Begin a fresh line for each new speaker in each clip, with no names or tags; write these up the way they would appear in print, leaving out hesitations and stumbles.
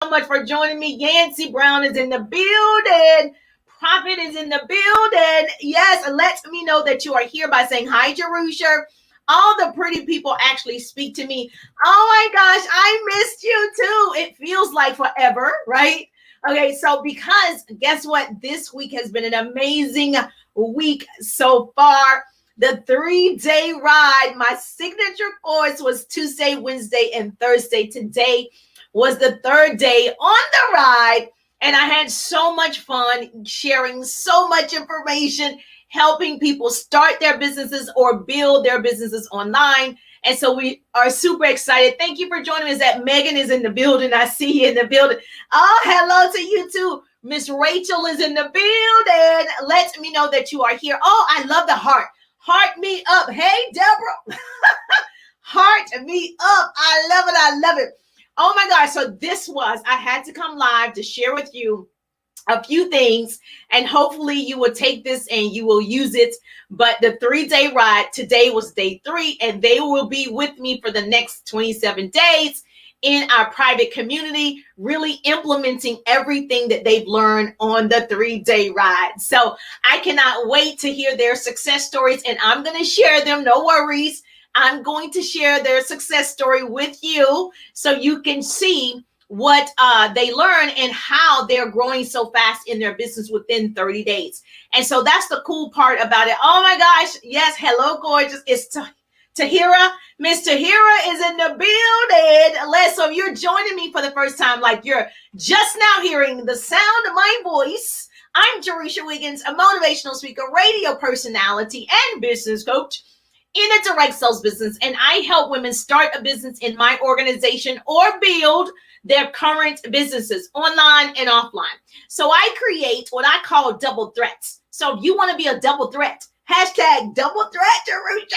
so much for joining me. Yancy Brown is in the building. Prophet is in the building. Yes, let me know that you are here by saying hi, Jerusha. All the pretty people actually speak to me. Oh my gosh, I missed you too. It feels like forever, right? Okay, so because guess what? This week has been an amazing week so far. The 3-day ride, my signature course was Tuesday, Wednesday, and Thursday. Today was the third day on the ride, and I had so much fun sharing so much information, helping people start their businesses or build their businesses online. And so we are super excited. Thank you for joining us. That Megan is in the building. I see you in the building. Oh, hello to you too. Miss Rachel is in the building. Let me know that you are here. Oh, I love the heart. Heart me up. Hey, Deborah. Heart me up. I love it. I love it. Oh my gosh. So I had to come live to share with you a few things, and hopefully you will take this and you will use it. But the 3-day ride, today was day 3, and they will be with me for the next 27 days in our private community, really implementing everything that they've learned on the 3-day ride. So I cannot wait to hear their success stories, and I'm going to share them. No worries. I'm going to share their success story with you so you can see what they learn and how they're growing so fast in their business within 30 days. And so that's the cool part about it. Oh my gosh. Yes. Hello, gorgeous. It's Tahira. Miss Tahira is in the building. So if you're joining me for the first time, like you're just now hearing the sound of my voice, I'm Jerusha Wiggins, a motivational speaker, radio personality, and business coach in a direct sales business. And I help women start a business in my organization or build their current businesses online and offline. So I create what I call double threats. So if you want to be a double threat, hashtag double threat, Jerusha.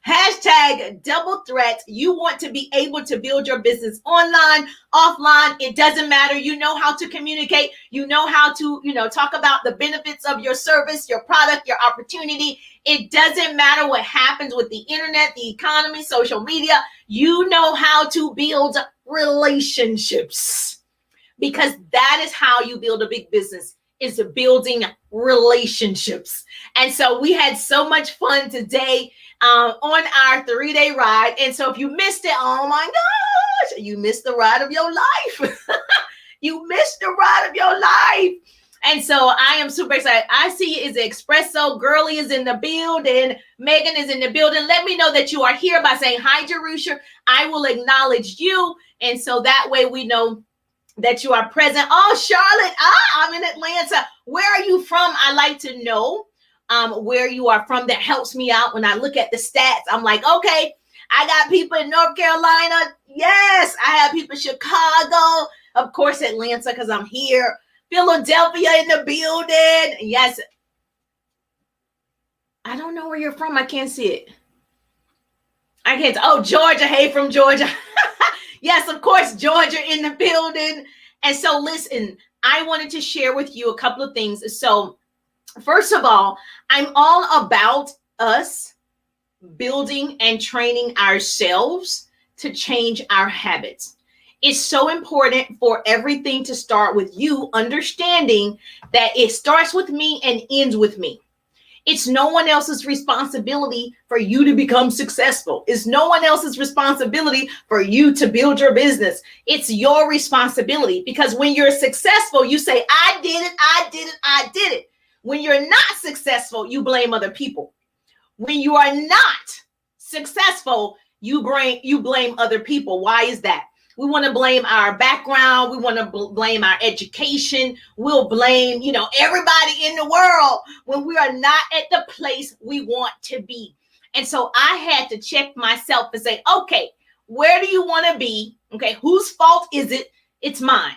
Hashtag double threat. You want to be able to build your business online, offline. It doesn't matter. You know how to communicate. You know how to, talk about the benefits of your service, your product, your opportunity. It doesn't matter what happens with the internet, the economy, social media. You know how to build relationships, because that is how you build a big business, is building relationships. And so we had so much fun today on our 3-day ride. And so if you missed it, oh my gosh, you missed the ride of your life. You missed the ride of your life. And so I am super excited. I see is Espresso. Girly is in the building. Megan is in the building. Let me know that you are here by saying hi, Jerusha. I will acknowledge you. And so that way we know that you are present. Oh, Charlotte. I'm in Atlanta. Where are you from? I like to know where you are from. That helps me out when I look at the stats. I'm like, okay, I got people in North Carolina. Yes, I have people in Chicago. Of course, Atlanta, because I'm here. Philadelphia in the building. Yes. I don't know where you're from. I can't see it. I can't. Oh, Georgia. Hey, from Georgia. Yes, of course, Georgia in the building. And so listen, I wanted to share with you a couple of things. So first of all, I'm all about us building and training ourselves to change our habits. It's so important for everything to start with you understanding that it starts with me and ends with me. It's no one else's responsibility for you to become successful. It's no one else's responsibility for you to build your business. It's your responsibility, because when you're successful, you say, I did it, I did it, I did it. When you're not successful, you blame other people. When you are not successful, you blame other people. Why is that? We want to blame our background. We want to blame our education. We'll blame, everybody in the world when we are not at the place we want to be. And so I had to check myself and say, okay, where do you want to be? Okay, whose fault is it? It's mine.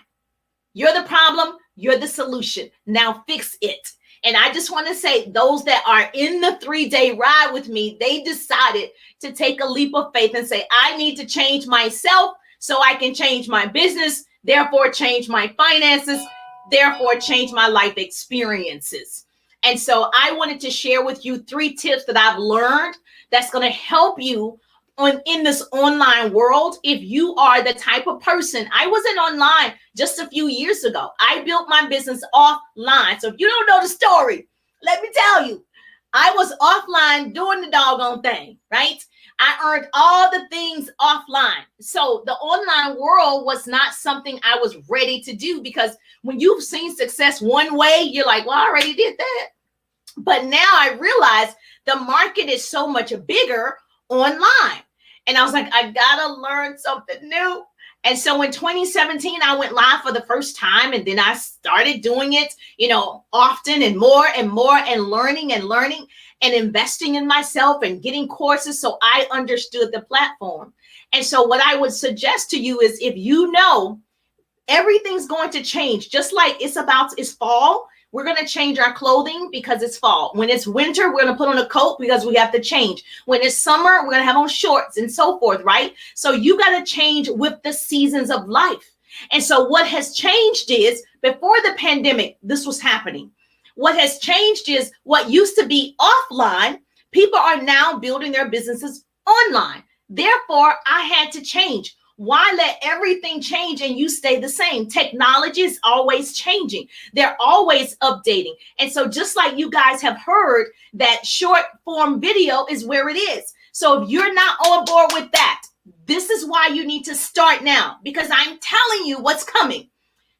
You're the problem. You're the solution. Now fix it. And I just want to say, those that are in the 3-day ride with me, they decided to take a leap of faith and say, I need to change myself so I can change my business, therefore change my finances, therefore change my life experiences. And so I wanted to share with you 3 tips that I've learned that's going to help you in this online world, if you are the type of person, I wasn't online just a few years ago. I built my business offline. So if you don't know the story, let me tell you, I was offline doing the doggone thing, right? I earned all the things offline. So the online world was not something I was ready to do, because when you've seen success one way, you're like, well, I already did that. But now I realize the market is so much bigger online. And I was like, I gotta learn something new. And so in 2017, I went live for the first time, and then I started doing it, often and more and learning and investing in myself and getting courses. So I understood the platform. And so what I would suggest to you is, if you know everything's going to change, just like it's fall. We're going to change our clothing because it's fall. When it's winter, we're going to put on a coat because we have to change. When it's summer, we're going to have on shorts and so forth, right? So you got to change with the seasons of life. And so what has changed is, before the pandemic, this was happening. What has changed is, what used to be offline, people are now building their businesses online. Therefore, I had to change. Why let everything change and you stay the same? Technology is always changing. They're always updating. And so just like you guys have heard that short form video is where it is. So if you're not on board with that, this is why you need to start now, because I'm telling you what's coming.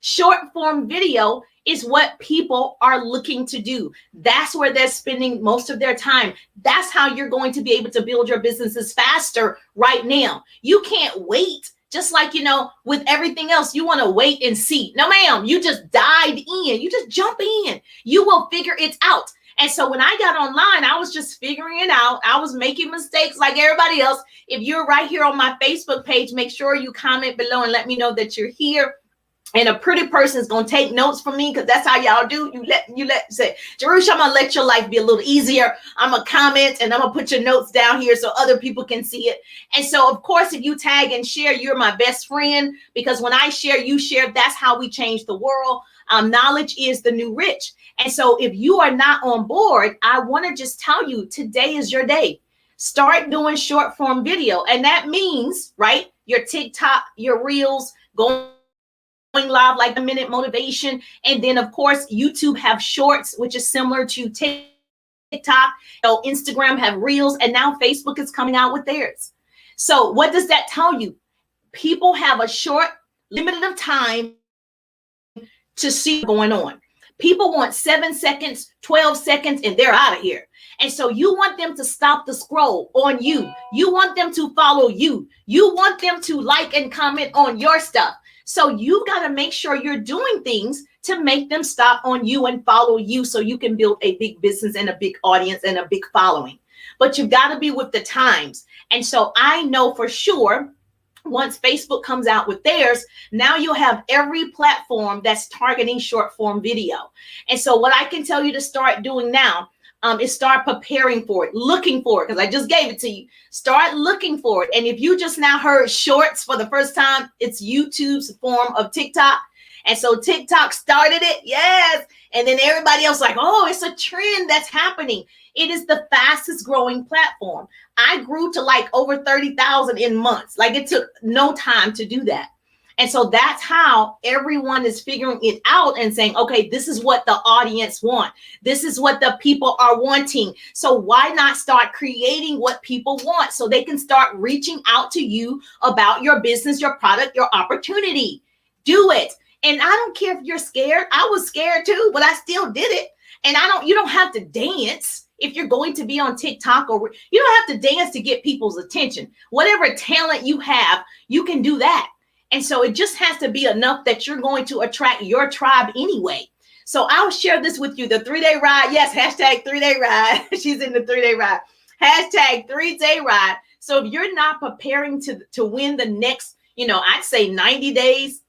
Short form video is what people are looking to do. That's where they're spending most of their time. That's how you're going to be able to build your businesses faster right now. You can't wait. Just like, with everything else, you want to wait and see. No, ma'am, you just dive in. You just jump in. You will figure it out. And so when I got online, I was just figuring it out. I was making mistakes like everybody else. If you're right here on my Facebook page, make sure you comment below and let me know that you're here. And a pretty person is going to take notes from me, because that's how y'all do. You say, Jerusha, I'm going to let your life be a little easier. I'm going to comment and I'm going to put your notes down here so other people can see it. And so, of course, if you tag and share, you're my best friend, because when I share, you share. That's how we change the world. Knowledge is the new rich. And so if you are not on board, I want to just tell you, today is your day. Start doing short form video. And that means, right, your TikTok, your reels, going live, like a minute motivation. And then of course, YouTube have shorts, which is similar to TikTok. Instagram have reels, and now Facebook is coming out with theirs. So what does that tell you? People have a short limited of time to see what's going on. People want 7 seconds, 12 seconds, and they're out of here. And so you want them to stop the scroll on you. You want them to follow you. You want them to like and comment on your stuff. So you've got to make sure you're doing things to make them stop on you and follow you, so you can build a big business and a big audience and a big following. But you've got to be with the times. And so I know for sure, once Facebook comes out with theirs, now you'll have every platform that's targeting short form video. And so what I can tell you to start doing now is start preparing for it, looking for it, because I just gave it to you. Start looking for it. And if you just now heard shorts for the first time, it's YouTube's form of TikTok. And so TikTok started it, yes. And then everybody else like, oh, it's a trend that's happening. It is the fastest growing platform. I grew to like over 30,000 in months. Like, it took no time to do that. And so that's how everyone is figuring it out and saying, okay, this is what the audience want. This is what the people are wanting. So why not start creating what people want, so they can start reaching out to you about your business, your product, your opportunity? Do it. And I don't care if you're scared. I was scared too, but I still did it. And you don't have to dance if you're going to be on TikTok, or you don't have to dance to get people's attention. Whatever talent you have, you can do that. And so it just has to be enough that you're going to attract your tribe anyway. So I'll share this with you. The 3-day ride. Yes. Hashtag 3-day ride. She's in the 3-day ride. Hashtag 3-day ride. So if you're not preparing to win the next, I'd say 90 days,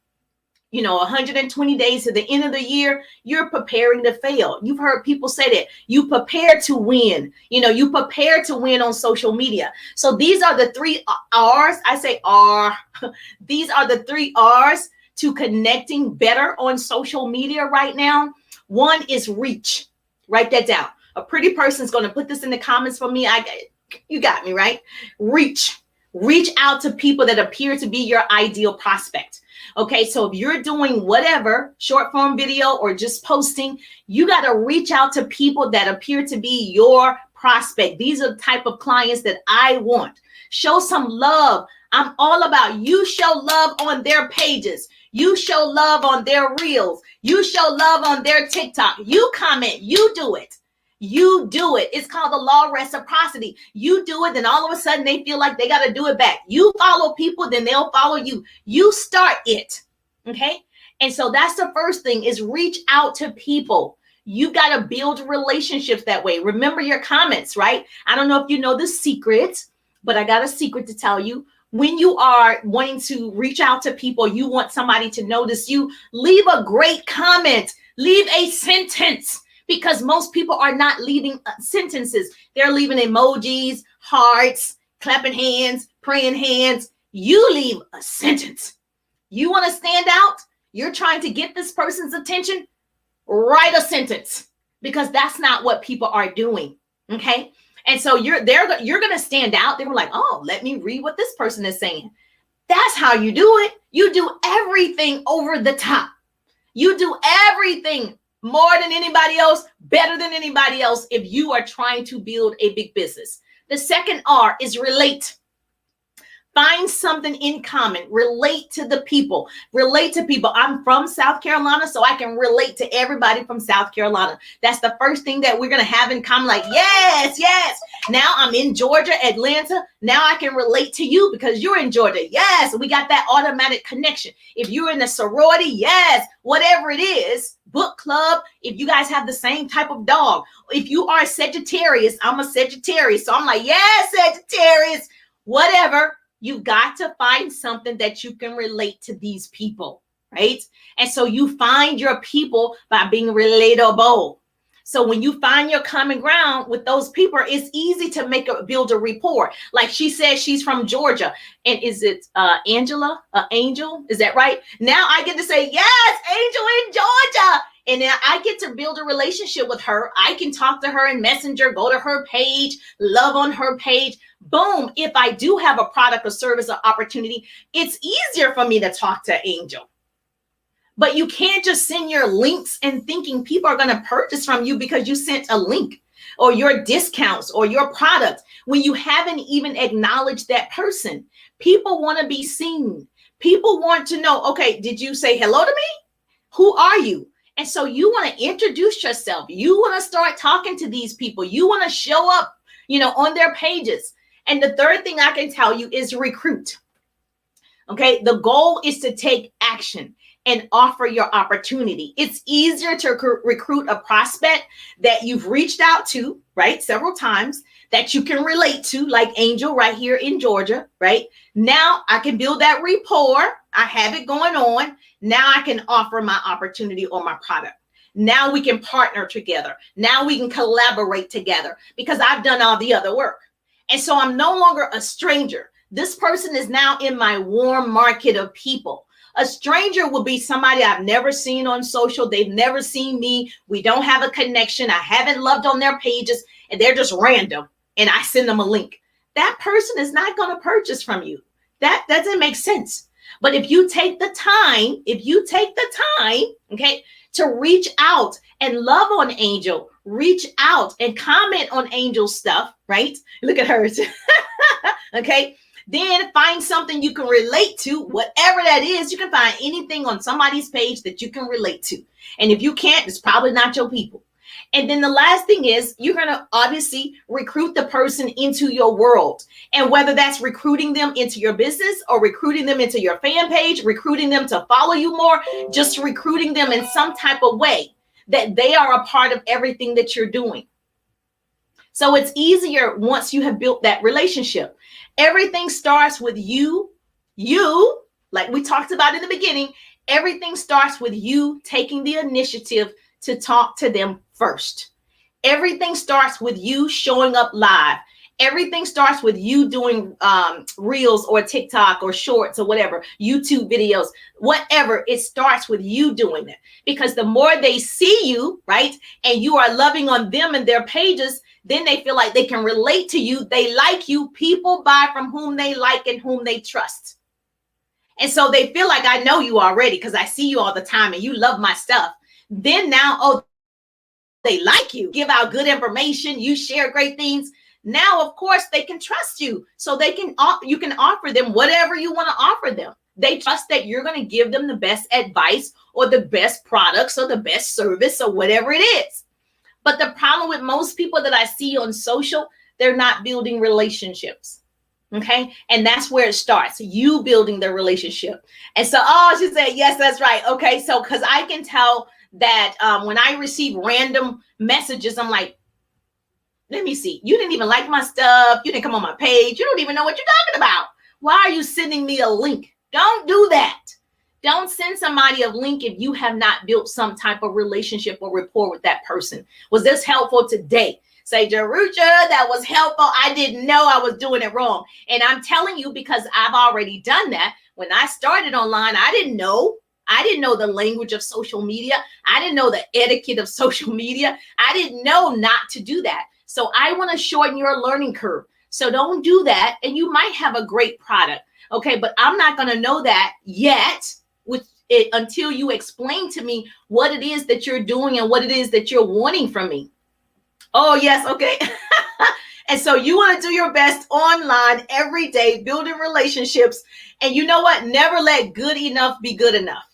120 days to the end of the year, you're preparing to fail. You've heard people say that you prepare to win. You prepare to win on social media. So these are the 3 R's. I say R. These are the 3 R's to connecting better on social media right now. One is reach. Write that down. A pretty person's going to put this in the comments for me. You got me, right? Reach. Reach out to people that appear to be your ideal prospect. Okay, so if you're doing whatever, short form video or just posting, you got to reach out to people that appear to be your prospect. These are the type of clients that I want. Show some love. I'm all about you show love on their pages. You show love on their reels. You show love on their TikTok. You comment. You do it. You do it. It's called the law of reciprocity. You do it, then all of a sudden they feel like they got to do it back. You follow people, then they'll follow you. You start it. Okay. And so that's the first thing, is reach out to people. You got to build relationships that way. Remember your comments, right? I don't know if you know the secret, but I got a secret to tell you. When you are wanting to reach out to people, you want somebody to notice you, leave a great comment, leave a sentence. Because most people are not leaving sentences. They're leaving emojis, hearts, clapping hands, praying hands. You leave a sentence. You want to stand out? You're trying to get this person's attention? Write a sentence, because that's not what people are doing. Okay? And so you're going to stand out. They're like, oh, let me read what this person is saying. That's how you do it. You do everything over the top. You do everything more than anybody else, better than anybody else, if you are trying to build a big business. The second R is relate. Find something in common. Relate to the people. Relate to people. I'm from South Carolina, so I can relate to everybody from South Carolina. That's the first thing that we're going to have in common. Like, yes, yes. Now I'm in Georgia, Atlanta. Now I can relate to you because you're in Georgia. Yes, we got that automatic connection. If you're in a sorority, yes, whatever it is, book club, if you guys have the same type of dog. If you are a Sagittarius, I'm a Sagittarius. So I'm like, yes, Sagittarius, whatever. You've got to find something that you can relate to these people, right? And so you find your people by being relatable. So when you find your common ground with those people, it's easy to build a rapport. Like she said, she's from Georgia. And is it Angela? Angel? Is that right? Now I get to say, yes, Angel in Georgia. And then I get to build a relationship with her. I can talk to her in Messenger, go to her page, love on her page. Boom. If I do have a product or service or opportunity, it's easier for me to talk to Angel. But you can't just send your links and thinking people are going to purchase from you because you sent a link or your discounts or your product when you haven't even acknowledged that person. People want to be seen. People want to know, okay, did you say hello to me? Who are you? And so you want to introduce yourself. You want to start talking to these people. You want to show up, on their pages. And the third thing I can tell you is recruit. Okay, the goal is to take action and offer your opportunity. It's easier to recruit a prospect that you've reached out to, right, several times, that you can relate to, like Angel right here in Georgia, right? Now I can build that rapport. I have it going on. Now I can offer my opportunity or my product. Now we can partner together. Now we can collaborate together because I've done all the other work. And so I'm no longer a stranger. This person is now in my warm market of people. A stranger will be somebody I've never seen on social. They've never seen me. We don't have a connection. I haven't loved on their pages, and they're just random. And I send them a link. That person is not going to purchase from you. That doesn't make sense. But if you take the time, okay, to reach out and love on Angel, reach out and comment on Angel stuff, right? Look at hers. Okay. Then find something you can relate to, whatever that is. You can find anything on somebody's page that you can relate to. And if you can't, it's probably not your people. And then the last thing is you're going to obviously recruit the person into your world. And whether that's recruiting them into your business or recruiting them into your fan page, recruiting them to follow you more, just recruiting them in some type of way that they are a part of everything that you're doing. So it's easier once you have built that relationship. Everything starts with you, like we talked about in the beginning. Everything starts with you taking the initiative to talk to them first. Everything starts with you showing up live. Everything starts with you doing reels or TikTok or shorts or whatever, YouTube videos, whatever. It starts with you doing it, because the more they see you, right, and you are loving on them and their pages, Then they feel like they can relate to you. They like you. People buy from whom they like and whom they trust. And so they feel like I know you already because I see you all the time and you love my stuff. Then now, oh, they like you, give out good information, you share great things. Now, of course, they can trust you. So you can offer them whatever you want to offer them. They trust that you're going to give them the best advice or the best products or the best service or whatever it is. But the problem with most people that I see on social, they're not building relationships. Okay. And that's where it starts. You building the relationship. And so, oh, she said, yes, that's right. Okay. So, because I can tell that when I receive random messages, I'm like, let me see. You didn't even like my stuff. You didn't come on my page. You don't even know what you're talking about. Why are you sending me a link? Don't do that. Don't send somebody a link if you have not built some type of relationship or rapport with that person. Was this helpful today? Say, Jerusha, that was helpful. I didn't know I was doing it wrong. And I'm telling you because I've already done that. When I started online, I didn't know. I didn't know the language of social media. I didn't know the etiquette of social media. I didn't know not to do that. So I want to shorten your learning curve. So don't do that. And you might have a great product. Okay, but I'm not going to know that yet with it until you explain to me what it is that you're doing and what it is that you're wanting from me. Oh, yes. Okay. And so you want to do your best online every day, building relationships. And you know what? Never let good enough be good enough.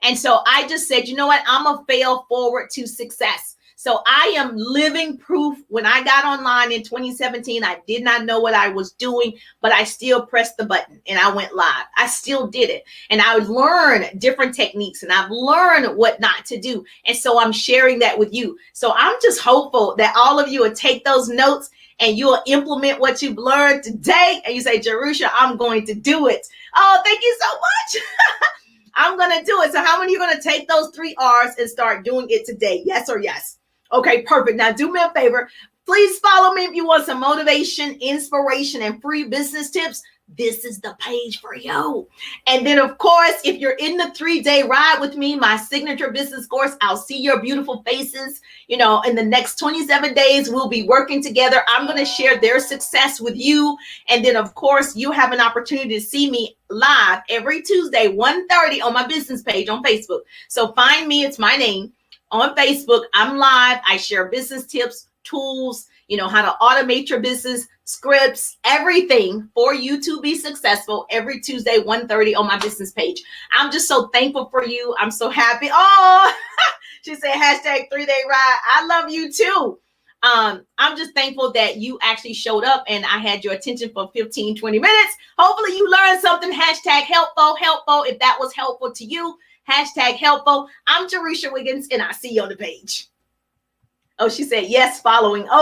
And so I just said, you know what? I'm a fail forward to success. So I am living proof. When I got online in 2017, I did not know what I was doing, but I still pressed the button and I went live. I still did it. And I learned different techniques and I've learned what not to do. And so I'm sharing that with you. So I'm just hopeful that all of you will take those notes and you'll implement what you've learned today. And you say, Jerusha, I'm going to do it. Oh, thank you so much. I'm going to do it. So how many are going to take those 3 R's and start doing it today? Yes or yes? Okay, perfect. Now do me a favor. Please follow me if you want some motivation, inspiration, and free business tips. This is the page for you. And then, of course, if you're in the 3-day ride with me, my signature business course, I'll see your beautiful faces. You know, in the next 27 days, we'll be working together. I'm going to share their success with you. And then, of course, you have an opportunity to see me live every Tuesday, 1:30 on my business page on Facebook. So find me. It's my name. On Facebook, I'm live. I share business tips, tools, you know, how to automate your business, scripts, everything for you to be successful every Tuesday, 1:30 on my business page. I'm just so thankful for you. I'm so happy. Oh, she said hashtag 3-day ride. I love you too. I'm just thankful that you actually showed up and I had your attention for 15, 20 minutes. Hopefully you learned something. Hashtag helpful. If that was helpful to you. Hashtag helpful. I'm Jerusha Wiggins and I'll see you on the page. Oh, she said, yes, following. Oh,